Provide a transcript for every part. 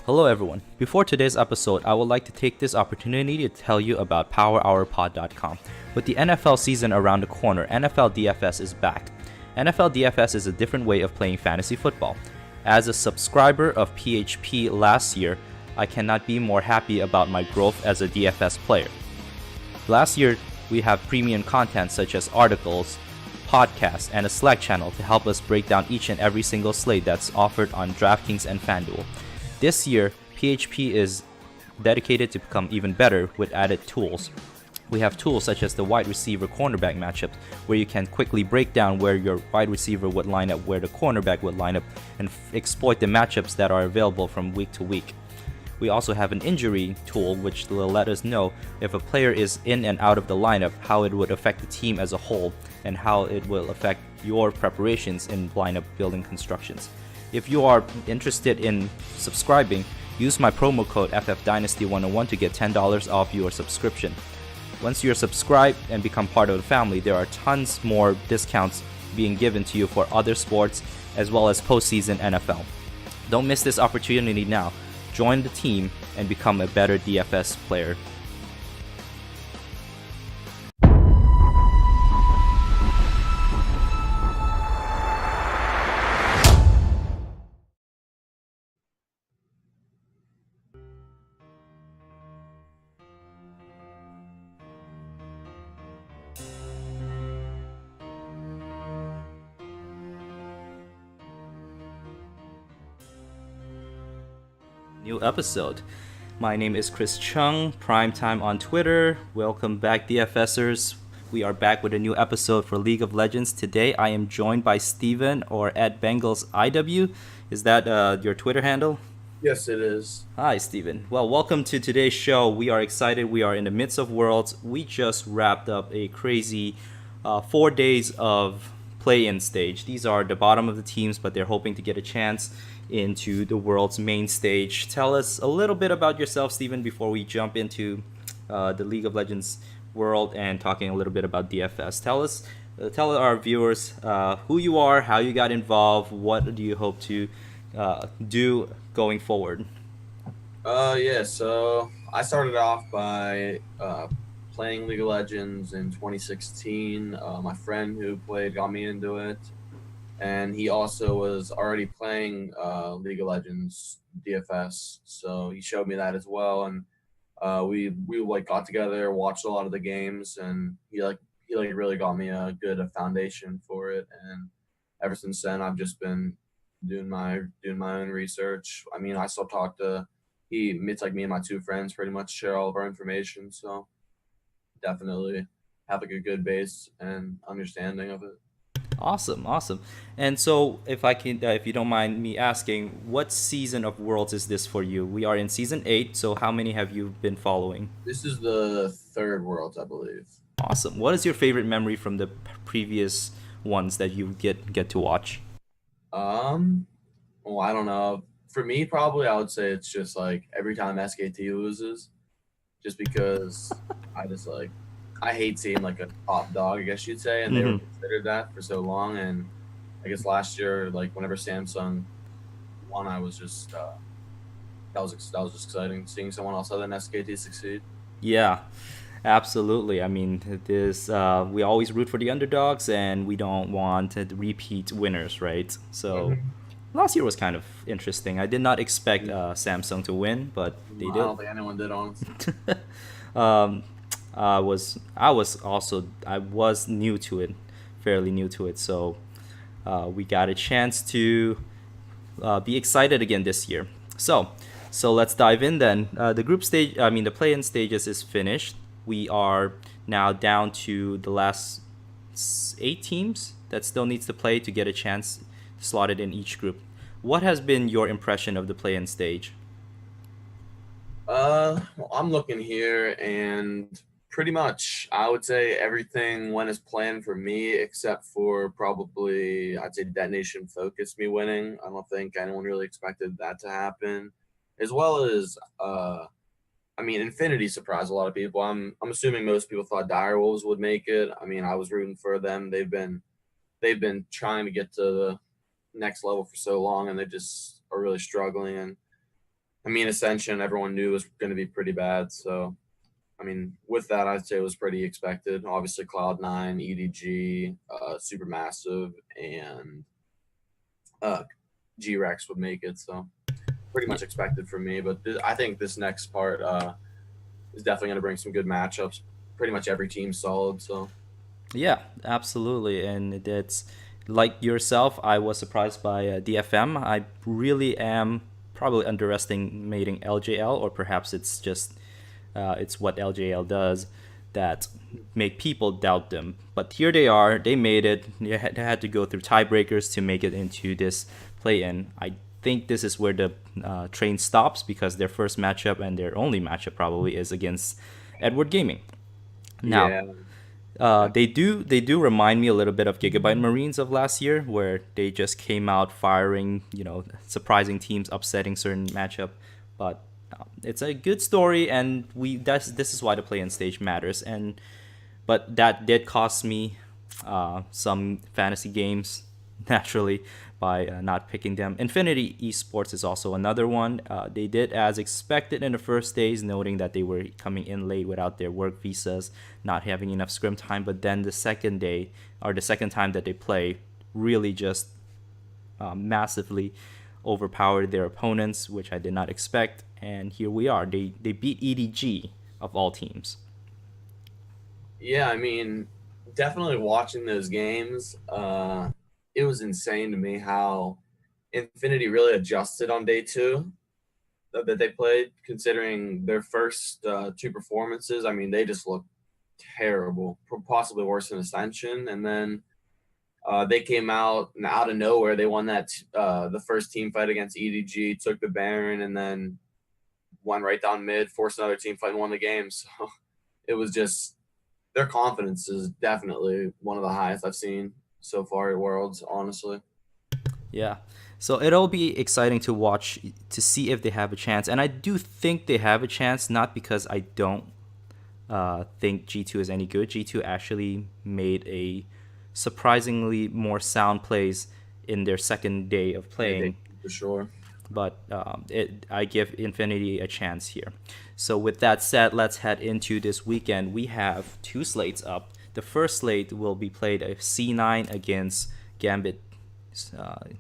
Hello everyone. Before today's episode, I would like to take this opportunity to tell you about PowerHourPod.com. With the NFL season around the corner, NFL DFS is back. NFL DFS is a different way of playing fantasy football. As a subscriber of PHP last year, I cannot be more happy about my growth as a DFS player. Last year, we have premium content such as articles, podcasts, and a Slack channel to help us break down each and every single slate that's offered on DraftKings and FanDuel. This year, PHP is dedicated to become even better with added tools. We have tools such as the wide receiver cornerback matchups, where you can quickly break down where your wide receiver would line up, where the cornerback would line up, and exploit the matchups that are available from week to week. We also have an injury tool which will let us know if a player is in and out of the lineup, how it would affect the team as a whole, and how it will affect your preparations in lineup building constructions. If you are interested in subscribing, use my promo code FFDynasty101 to get $10 off your subscription. Once you're subscribed and become part of the family, there are tons more discounts being given to you for other sports as well as postseason NFL. Don't miss this opportunity now. Join the team and become a better DFS player. New episode. My name is Chris Chung, Primetime on Twitter. Welcome back, DFSers. We are back with a new episode for League of Legends. Today I am joined by Steven, or at Bengals IW. Is that your Twitter handle? Yes, it is. Hi, Steven. Well, welcome to today's show. We are excited. We are in the midst of Worlds. We just wrapped up a crazy 4 days of play-in stage. These are the bottom of the teams, but they're hoping to get a chance into the World's main stage. Tell us a little bit about yourself, Steven, before we jump into the League of Legends world and talking a little bit about DFS. Tell our viewers who you are, how you got involved, what do you hope to do going forward. Yeah, so I started off by playing League of Legends in 2016. My friend who played got me into it, and he also was already playing League of Legends DFS, so he showed me that as well. And we like got together, watched a lot of the games, and he really got me a good foundation for it. And ever since then, I've just been doing my own research. I mean, I still talk to it's like me and my two friends pretty much share all of our information, so definitely have like a good base and understanding of it. Awesome, awesome. And so, if you don't mind me asking, what season of Worlds is this for you? We are in season 8, so how many have you been following? This is the third Worlds, I believe. Awesome. What is your favorite memory from the previous ones that you get to watch? Um, well, I don't know. For me, probably I would say it's just like every time SKT loses, just because I just like I hate seeing like a top dog, I guess you'd say, and they were Hmm. considered that for so long. And I guess last year, like whenever Samsung won, I was just that was just exciting seeing someone else other than SKT succeed. Yeah, absolutely. I mean, this we always root for the underdogs, and we don't want to repeat winners, right? So Mm-hmm. last year was kind of interesting. I did not expect Samsung to win, but they I did. don't think anyone did, honestly. um, I was new to it, fairly new to it. So we got a chance to be excited again this year. So let's dive in then. The play-in stages is finished. We are now down to the last 8 teams that still needs to play to get a chance slotted in each group. What has been your impression of the play-in stage? Well, I'm looking here, and pretty much I would say everything went as planned for me, except for probably I'd say Detonation Focus me winning. I don't think anyone really expected that to happen, as well as I mean, Infinity surprised a lot of people. I'm assuming most people thought Direwolves would make it. I mean, I was rooting for them. They've been trying to get to the next level for so long, and they just are really struggling. And I mean, Ascension, everyone knew was going to be pretty bad. So, I mean, with that, I'd say it was pretty expected. Obviously, Cloud9, EDG, Supermassive, and uh, G-Rex would make it. So, pretty Y- much expected from me. But I think this next part is definitely going to bring some good matchups. Pretty much every team's solid. So, Yeah, absolutely. And it's like yourself, I was surprised by DFM. I really am probably underestimating LJL, or perhaps it's just it's what LJL does that make people doubt them. But here they are. They made it. They had to go through tiebreakers to make it into this play-in. I think this is where the train stops because their first matchup and their only matchup probably is against Edward Gaming. Now, yeah. they do remind me a little bit of Gigabyte Marines of last year, where they just came out firing, surprising teams, upsetting certain matchup. But it's a good story, and this is why the play-in stage matters. But that did cost me some fantasy games naturally by not picking them. Infinity Esports is also another one. They did as expected in the first days, noting that they were coming in late without their work visas, not having enough scrim time. But then the second day, or the second time that they play, really just massively overpowered their opponents, which I did not expect. And here we are. They beat EDG of all teams. Yeah, I mean, definitely watching those games, it was insane to me how Infinity really adjusted on day two that they played, considering their first two performances. I mean, they just looked terrible, possibly worse than Ascension. And then they came out of nowhere. They won the first team fight against EDG, took the Baron, and then went right down mid, forced another team fight, and won the game. So it was just their confidence is definitely one of the highest I've seen so far at Worlds, honestly. Yeah. So it'll be exciting to watch to see if they have a chance. And I do think they have a chance, not because I don't think G2 is any good. G2 actually made a surprisingly more sound plays in their second day of Yeah, they, playing, for sure. but I give Infinity a chance here. So with that said, let's head into this weekend. We have two slates up. The first slate will be played at C9 against Gambit,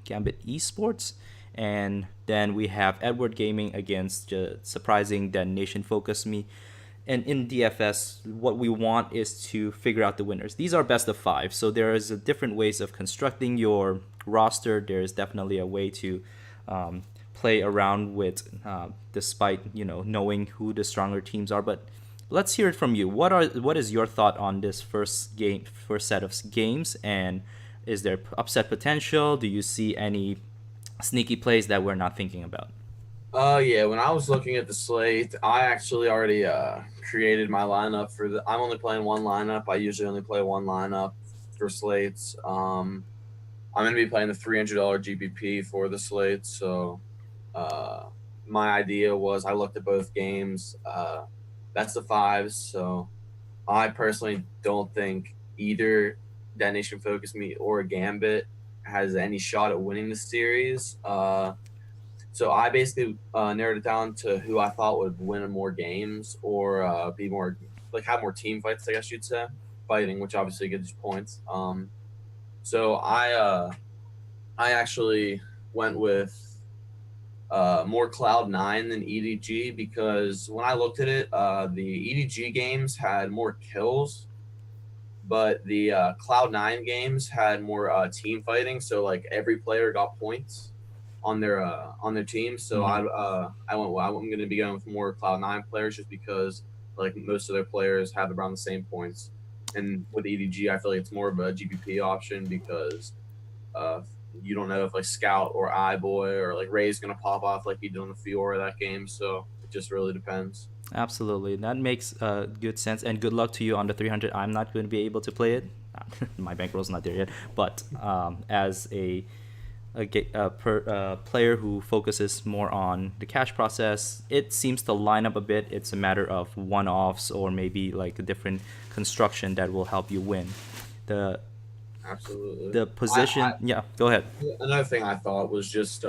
Gambit Esports, and then we have Edward Gaming against surprising that Nation Focus Me. And in DFS, what we want is to figure out the winners. These are best of five, so there is different ways of constructing your roster. There is definitely a way to play around with, despite knowing who the stronger teams are. But let's hear it from you. What is your thought on this first set of games, and is there upset potential? Do you see any sneaky plays that we're not thinking about? Yeah, when I was looking at the slate, I actually already created my lineup for I'm only playing one lineup. I usually only play one lineup for slates. I'm gonna be playing the $300 GPP for the slate. So, uh, my idea was I looked at both games. That's the fives. So, I personally don't think either Nation Focus Me or Gambit has any shot at winning the series. So I basically narrowed it down to who I thought would win more games or be more like have more team fights, I guess you'd say, fighting, which obviously gives you points. So I actually went with more Cloud9 than EDG because when I looked at it, the EDG games had more kills, but the Cloud9 games had more team fighting. So like every player got points on their team. So Mm-hmm. I went. Well, I'm going to be going with more Cloud9 players just because like most of their players have around the same points. And with EDG, I feel like it's more of a GPP option because uh, you don't know if like Scout or iBoy or like Ray's going to pop off like he did on the Fiora that game. So it just really depends. Absolutely, that makes good sense. And good luck to you on the 300. I'm not going to be able to play it. My bankroll's not there yet. But as a player who focuses more on the cash process, it seems to line up a bit. It's a matter of one-offs or maybe like a different construction that will help you win. The Absolutely. the position, yeah. Go ahead. Another thing I thought was just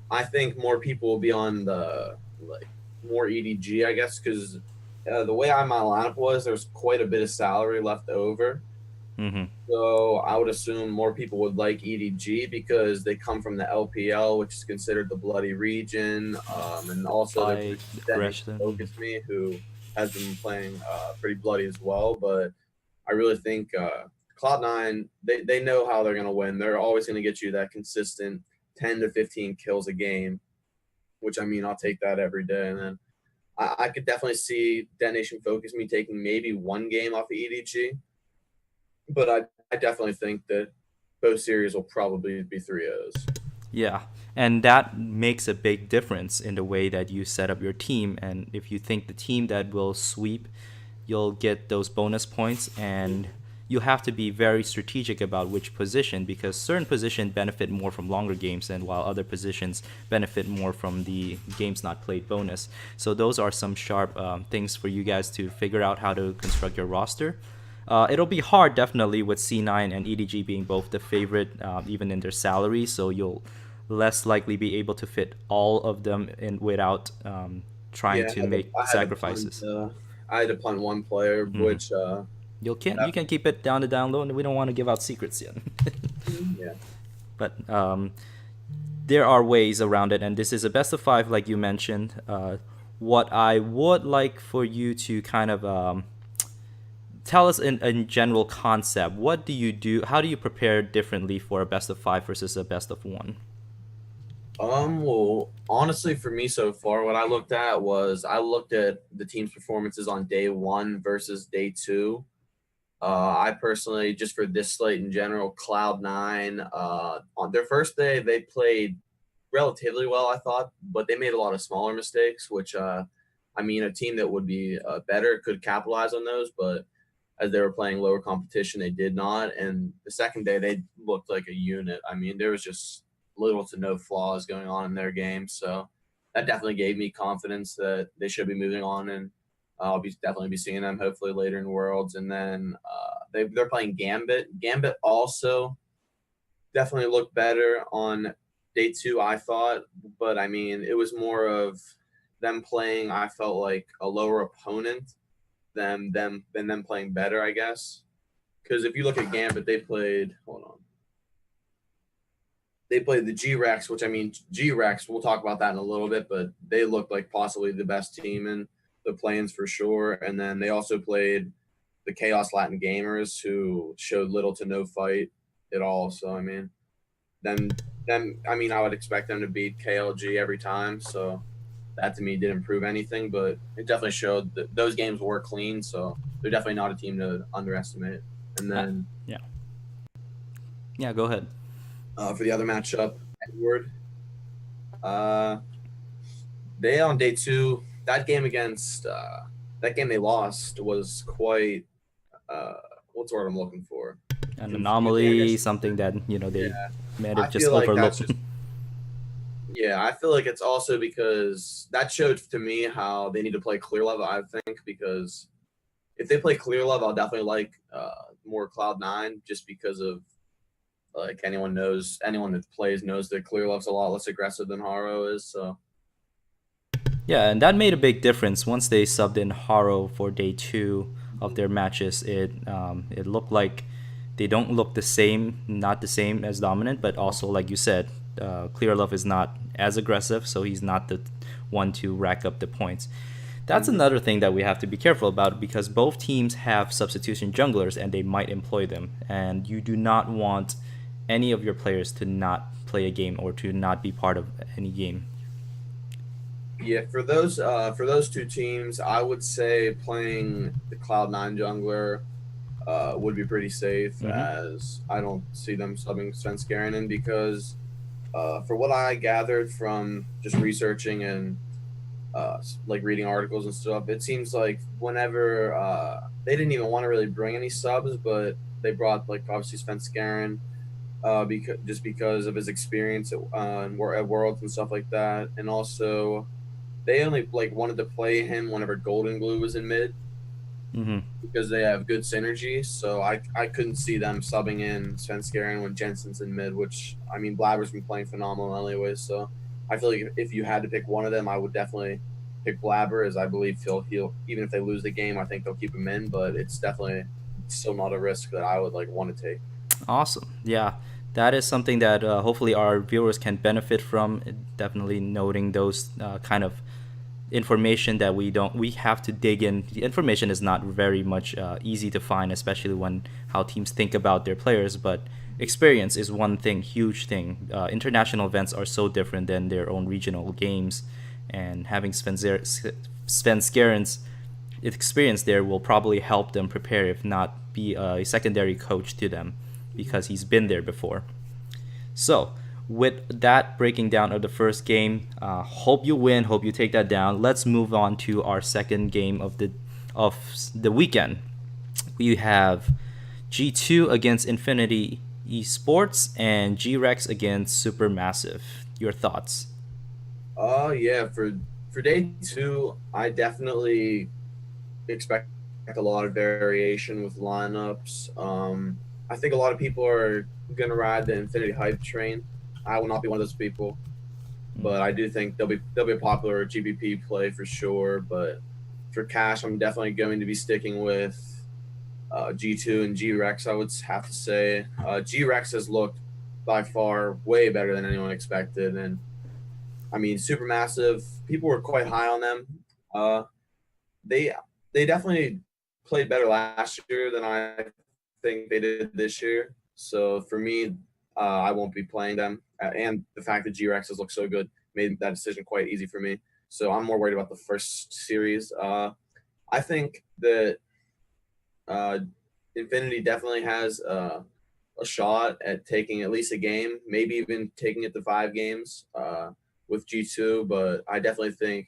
I think more people will be on the like more EDG, I guess, because the way my lineup was, there's quite a bit of salary left over. Mm-hmm. So I would assume more people would like EDG because they come from the LPL, which is considered the bloody region, and also they're Fight playing That Nation aggression. Focus Me, who has been playing pretty bloody as well. But I really think Cloud9, they know how they're going to win. They're always going to get you that consistent 10 to 15 kills a game, which I mean, I'll take that every day. And then I could definitely see That Nation Focus Me taking maybe one game off of EDG, but I definitely think that both series will probably be 3-0s. Yeah, and that makes a big difference in the way that you set up your team. And if you think the team that will sweep, you'll get those bonus points, and you have to be very strategic about which position, because certain positions benefit more from longer games, and while other positions benefit more from the games not played bonus. So those are some sharp things for you guys to figure out how to construct your roster. It'll be hard, definitely, with C9 and EDG being both the favorite, even in their salary. So you'll less likely be able to fit all of them in without trying Yeah, to make I had to punt. sacrifices. I had to punt one player, Hmm. which You can keep it down to down low, and we don't want to give out secrets yet. yeah. But there are ways around it, and this is a best of five, like you mentioned. What I would like for you to kind of tell us in general concept, what do you do? How do you prepare differently for a best of five versus a best of one? Well, honestly, for me so far, what I looked at the team's performances on day one versus day two. I personally, just for this slate in general, Cloud9, on their first day, they played relatively well, I thought, but they made a lot of smaller mistakes, which, I mean, a team that would be better could capitalize on those, but as they were playing lower competition, they did not. And the second day, they looked like a unit. I mean, there was just little to no flaws going on in their game. So that definitely gave me confidence that they should be moving on, and I'll be definitely be seeing them hopefully later in Worlds. And then they're playing Gambit. Gambit also definitely looked better on day two, I thought, but I mean, it was more of them playing. I felt like a lower opponent than them playing better, I guess. Because if you look at Gambit, they played. Hold on. They played the G-Rex, which I mean, G-Rex, we'll talk about that in a little bit, but they looked like possibly the best team in the play-ins for sure. And then they also played the Chaos Latin Gamers, who showed little to no fight at all. So, I mean, them, I mean, I would expect them to beat KLG every time. So that to me didn't prove anything, but it definitely showed that those games were clean. So they're definitely not a team to underestimate. And Uh, then yeah, yeah. Go ahead. for the other matchup, Edward, uh, they on day two, that game they lost was quite, uh, what's the word I'm looking for? An Confusing, I guess anomaly, you could something say. that they Yeah. might have I just feel like that's overlooked. just Yeah, I feel like it's also because that showed to me how they need to play clear love, I think, because if they play clear love, I'll definitely like more Cloud9 just because of like anyone that plays knows that clear love's a lot less aggressive than Haro is. So Yeah, and that made a big difference once they subbed in Haro for day two of their matches. It looked like they don't look the same, not the same as dominant, but also like you said, Clear Love is not as aggressive, so he's not the one to rack up the points. That's mhm. another thing that we have to be careful about, because both teams have substitution junglers and they might employ them, and you do not want any of your players to not play a game or to not be part of any game. Yeah, for those two teams, I would say playing the Cloud9 jungler would be pretty safe, Hmm. as I don't see them subbing Svenskeren in because for what I gathered from just researching and like reading articles and stuff, it seems like whenever they didn't even want to really bring any subs, but they brought like obviously Svenskeren because of his experience at Worlds and stuff like that, and also they only like wanted to play him whenever Golden Glue was in mid Hmm. because they have good synergy. So I couldn't see them subbing in Svenskeren when Jensen's in mid, which I mean Blabber's been playing phenomenal anyway. So I feel like if you had to pick one of them, I would definitely pick Blabber, as I believe he'll even if they lose the game, I think they'll keep him in. But it's definitely still not a risk that I would like want to take. Awesome. Yeah, that is something that hopefully our viewers can benefit from. Definitely noting those kind of information that we have to dig in. The information is not very much easy to find, especially when how teams think about their players. But experience is one thing, huge thing. International events are so different than their own regional games, and having Sven Skaren's experience there will probably help them prepare, if not be a secondary coach to them, because he's been there before. So, with that breaking down of the first game, hope you win. Hope you take that down. Let's move on to our second game of the weekend. We have G2 against Infinity Esports and G-Rex against Supermassive. Your thoughts? Yeah, for day two, I definitely expect a lot of variation with lineups. I think a lot of people are gonna ride the Infinity hype train. I will not be one of those people, but I do think they'll be a popular GBP play for sure. But for cash, I'm definitely going to be sticking with G2 and G Rex. I would have to say G Rex has looked by far way better than anyone expected, and I mean Supermassive. People were quite high on them. Uh, they they definitely played better last year than I think they did this year. So for me, I won't be playing them. And the fact that G-Rex look so good made that decision quite easy for me. So I'm more worried about the first series. I think that uh, Infinity definitely has a shot at taking at least a game, maybe even taking it to 5 games with G2. But I definitely think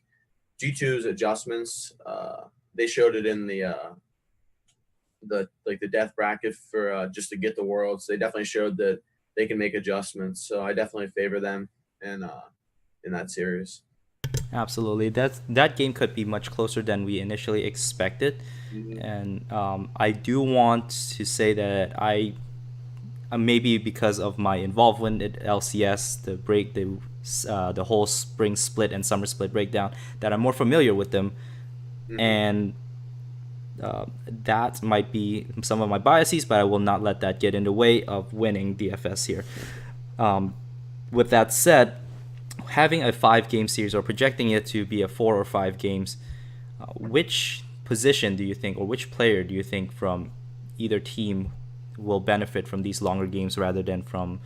G2's adjustments, they showed it in the death bracket for just to get the worlds. They definitely showed that they can make adjustments. So I definitely favor them in that series. Absolutely. That game could be much closer than we initially expected, Mm-hmm. and I do want to say that maybe because of my involvement at LCS, the whole spring split and summer split breakdown, that I'm more familiar with them, Mm-hmm. and that might be some of my biases, but I will not let that get in the way of winning DFS here. Um, with that said, having a 5 game series or projecting it to be a 4 or 5 games, which position do you think, or which player do you think from either team will benefit from these longer games rather than from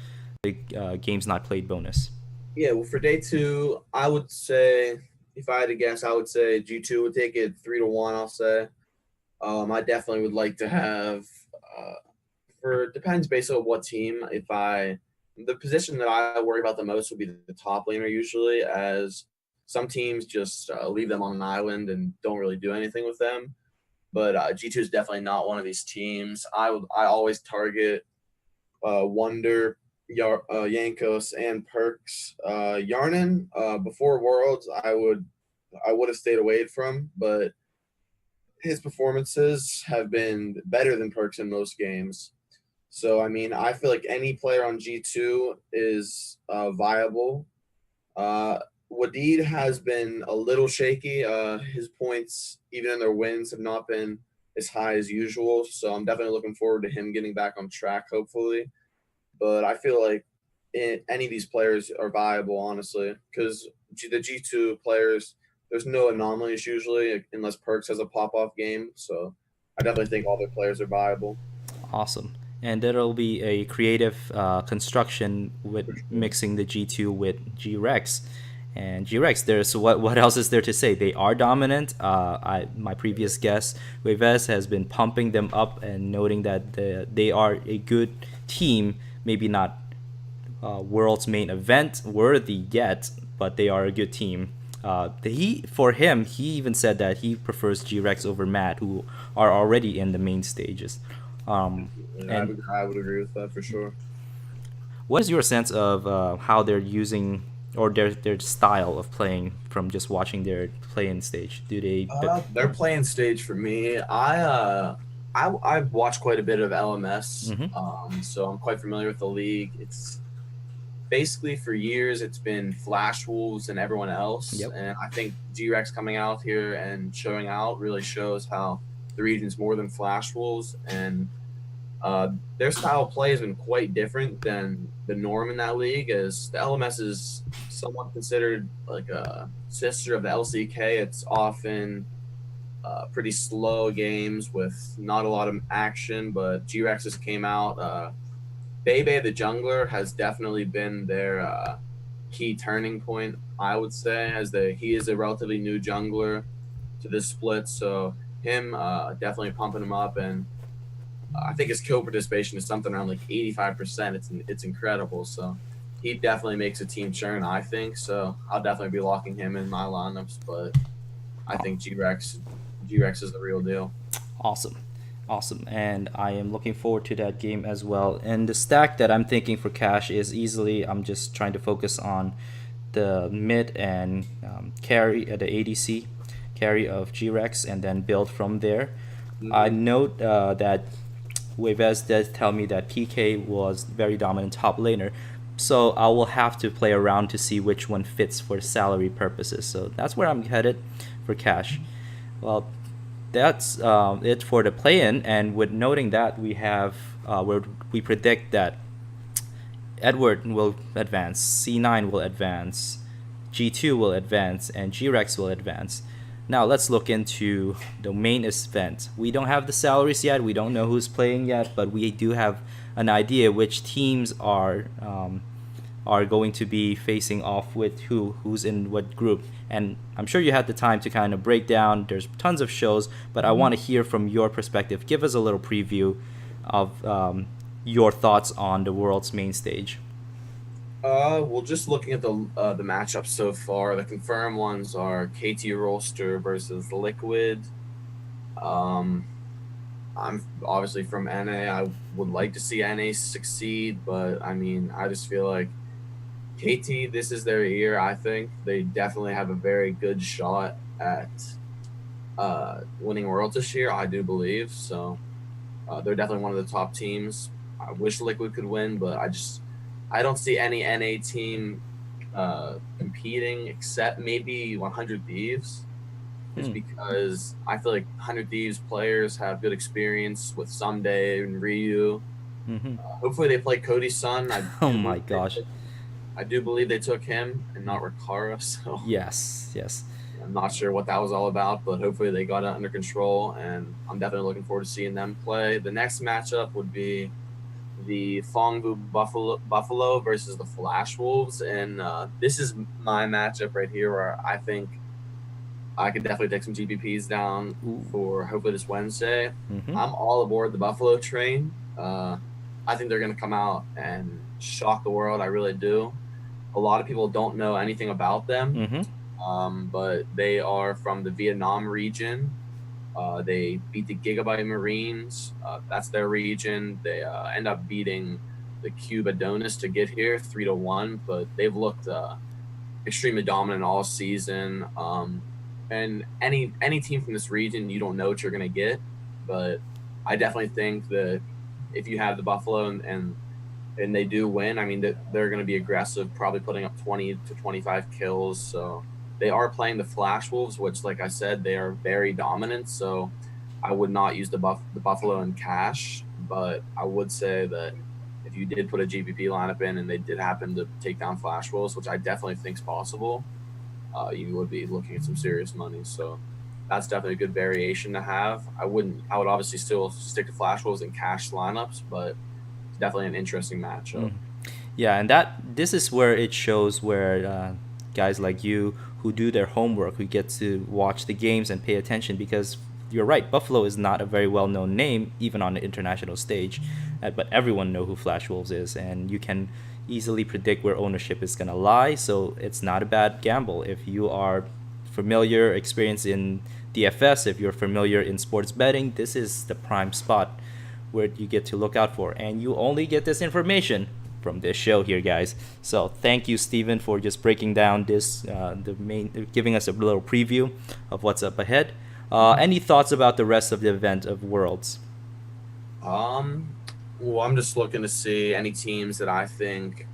the games not played bonus? Yeah, well, for day two, I would say if I had to guess, I would say G2 would take it 3-1. I'll say. I definitely would like to have. Uh, for depends based on what team. If I the position that I worry about the most would be the top laner usually, as some teams just leave them on an island and don't really do anything with them. But G2 is definitely not one of these teams. I always target Wonder, Yankos, and Perks. Yarnin before Worlds, I would have stayed away from, but his performances have been better than Perks in most games. So I mean, I feel like any player on G2 is viable. Uh, Wadid has been a little shaky. His points, even in their wins, have not been as high as usual. So I'm definitely looking forward to him getting back on track, hopefully. But I feel like any of these players are viable, honestly, because the G2 players, there's no anomalies usually, unless Perks has a pop off game. So I definitely think all their players are viable. Awesome. And there'll be a creative construction with For sure. mixing the G2 with G-Rex. And G-Rex, there's what else is there to say? They are dominant. My previous guest, Waves, has been pumping them up and noting that they are a good team. Maybe not world's main event worthy yet, but they are a good team. For him, he even said that he prefers G-Rex over Matt, who are already in the main stages. Um, And I and would, I would agree with that for sure. what is your sense of how they're using or their style of playing from just watching their play-in stage? Do they? They're playing stage for me. I've watched quite a bit of LMS, Mm-hmm. so I'm quite familiar with the league. basically for years it's been Flash Wolves and everyone else, Yep. and I think G-Rex coming out here and showing out really shows how the region's more than Flash Wolves, and their style of play has been quite different than the norm in that league, as the LMS is somewhat considered like a sister of the LCK. It's often pretty slow games with not a lot of action, but G-Rex's came out. Bebe the jungler has definitely been their key turning point, I would say, as he is a relatively new jungler to this split. So him definitely pumping him up, and I think his kill participation is something around like 85%. It's incredible. So he definitely makes a team churn, I think. So I'll definitely be locking him in my lineups, but I think G-Rex is the real deal. Awesome. Awesome. And I am looking forward to that game as well. And the stack that I'm thinking for cash is easily, I'm just trying to focus on the mid and carry the ADC carry of G-Rex and then build from there. I Mhm. note that Wavez does tell me that PK was very dominant top laner. So I will have to play around to see which one fits for salary purposes. So that's where I'm headed for cash. Well, that's it for the play-in. And with noting that, we have where we predict that Edward will advance, C9 will advance, G2 will advance, and G-Rex will advance. Now let's look into the main event. We don't have the salaries yet. We don't know who's playing yet, but we do have an idea which teams are going to be facing off with who's in what group. And I'm sure you had the time to kind of break down. There's tons of shows, but I want to hear from your perspective. Give us a little preview of your thoughts on the world's main stage. Well, just looking at the matchups so far, the confirmed ones are KT Rolster versus Liquid. Um, I'm obviously from NA. I would like to see NA succeed, but I mean, I just feel like KT, this is their year. I think they definitely have a very good shot at winning Worlds this year. I do believe so. They're definitely one of the top teams. I wish Liquid could win, but I don't see any NA team competing except maybe 100 Thieves, just Hmm. because I feel like 100 Thieves players have good experience with Someday and Ryu. Mm-hmm. Hopefully they play Cody's son. Oh my gosh. I do believe they took him and not Rikara, so Yes, yes. I'm not sure what that was all about, but hopefully they got it under control, and I'm definitely looking forward to seeing them play. The next matchup would be the Fongbu Buffalo versus the Flash Wolves, and this is my matchup right here where I think I could definitely take some GPPs down Ooh. for hopefully this Wednesday. Mm-hmm. I'm all aboard the Buffalo train. I think they're going to come out and shock the world. I really do. A lot of people don't know anything about them, Mm-hmm. but they are from the Vietnam region. They beat the Gigabyte Marines. That's their region. They end up beating the Cube Adonis to get here 3-1, but they've looked extremely dominant all season. And any team from this region, you don't know what you're going to get, but I definitely think that if you have the Buffalo and they do win, I mean, they're going to be aggressive, probably putting up 20 to 25 kills. So they are playing the Flash Wolves, which, like I said, they are very dominant. So I would not use the Buffalo in cash, but I would say that if you did put a GPP lineup in and they did happen to take down Flash Wolves, which I definitely think is possible, you would be looking at some serious money. So that's definitely a good variation to have. I would obviously still stick to Flash Wolves and cash lineups, but it's definitely an interesting matchup. Mm. Yeah, and this is where it shows where guys like you who do their homework, who get to watch the games and pay attention, because you're right, Buffalo is not a very well-known name even on the international stage, but everyone know who Flash Wolves is, and you can easily predict where ownership is gonna lie. So it's not a bad gamble if you are familiar, experienced in DFS, if you're familiar in sports betting. This is the prime spot where you get to look out for, and you only get this information from this show here, guys. So thank you, Steven, for just breaking down this, giving us a little preview of what's up ahead. Any thoughts about the rest of the event of Worlds? Um, well, I'm just looking to see any teams that I think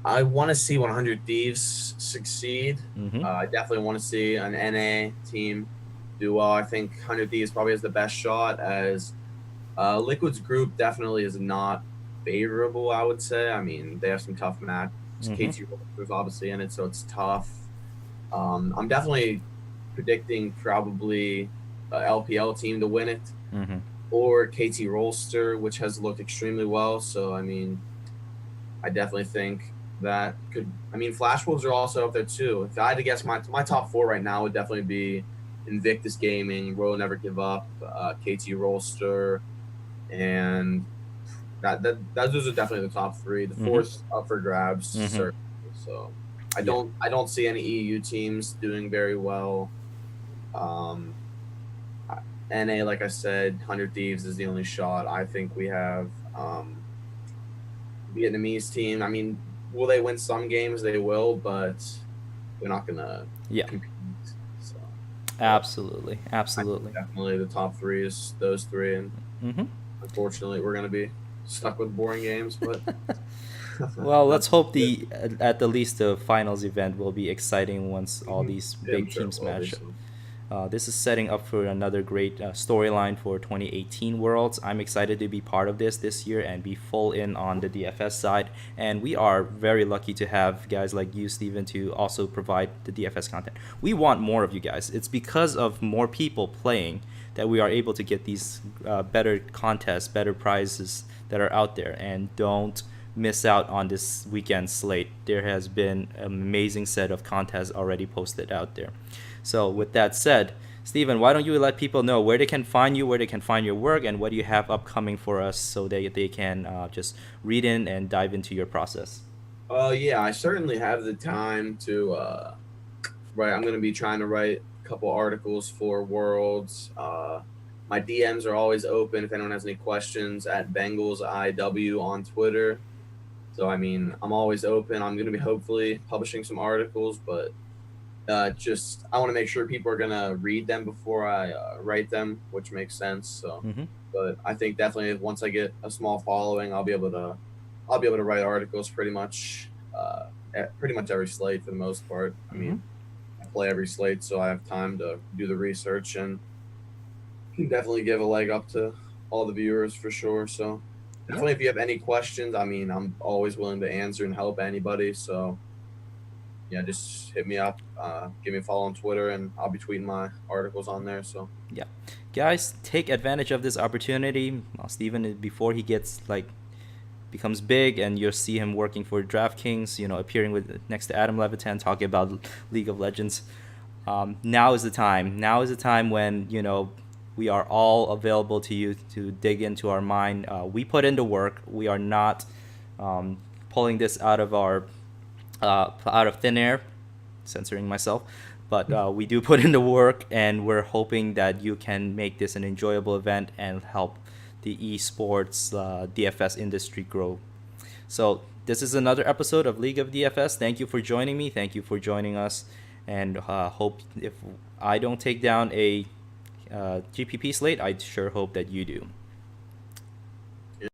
I want to see 100 Thieves succeed. Mm-hmm. I definitely want to see an NA team do well. I think 100 Thieves probably has the best shot, as Liquid's group definitely is not favorable, I would say. I mean, they have some tough matches. Mm-hmm. KT Roller's obviously in it, so it's tough. I'm definitely predicting probably a LPL team to win it, Mm-hmm. or KT Rolster, which has looked extremely well. So, I mean, I definitely think that could. I mean, Flash Wolves are also up there too. If I had to guess, my top four right now would definitely be Invictus Gaming, Royal Never Give Up, KT Rolster, and those are definitely the top three. The Mm-hmm. fourth up for grabs, Mm-hmm. certainly. So I Yeah. don't see any EU teams doing very well. Um, NA, like I said, 100 Thieves is the only shot. I think we have Vietnamese team. I mean, will they win some games? They will, but they're not gonna Yeah. compete. So, but Absolutely. I think Absolutely. definitely the top three is those three, and Mm-hmm. unfortunately, we're gonna be stuck with boring games. But Well, that's let's hope it. the at the least the finals event will be exciting once all these Yeah, I'm big sure it teams will be. match. So. This is setting up for another great storyline for 2018 Worlds. I'm excited to be part of this year and be full in on the DFS side. And we are very lucky to have guys like you, Steven, to also provide the DFS content. We want more of you guys. It's because of more people playing that we are able to get these better contests, better prizes that are out there. And don't miss out on this weekend slate. There has been an amazing set of contests already posted out there. So with that said, Steven, why don't you let people know where they can find you, where they can find your work, and what do you have upcoming for us so that they can just read in and dive into your process? Yeah, I certainly have the time to write. I'm gonna be trying to write a couple articles for Worlds. My DMs are always open if anyone has any questions at Bengals IW on Twitter. So I mean, I'm always open. I'm gonna be hopefully publishing some articles, but just I want to make sure people are gonna read them before I write them, which makes sense. So, Mm-hmm. but I think definitely once I get a small following, I'll be able to write articles pretty much every slate for the most part. I Mm-hmm. mean, I play every slate, so I have time to do the research and can definitely give a leg up to all the viewers for sure. So Yeah. definitely, if you have any questions, I mean, I'm always willing to answer and help anybody. So yeah, just hit me up, give me a follow on Twitter, and I'll be tweeting my articles on there. So Yeah. Guys, take advantage of this opportunity. Steven, before he gets becomes big and you'll see him working for DraftKings, appearing with next to Adam Levitan talking about League of Legends. Now is the time. Now is the time when, we are all available to you to dig into our mind. We put in the work. We are not pulling this out of thin air, censoring myself. But we do put in the work, and we're hoping that you can make this an enjoyable event and help the esports DFS industry grow. So this is another episode of League of DFS. Thank you for joining me. Thank you for joining us, and hope if I don't take down a GPP slate, I sure hope that you do.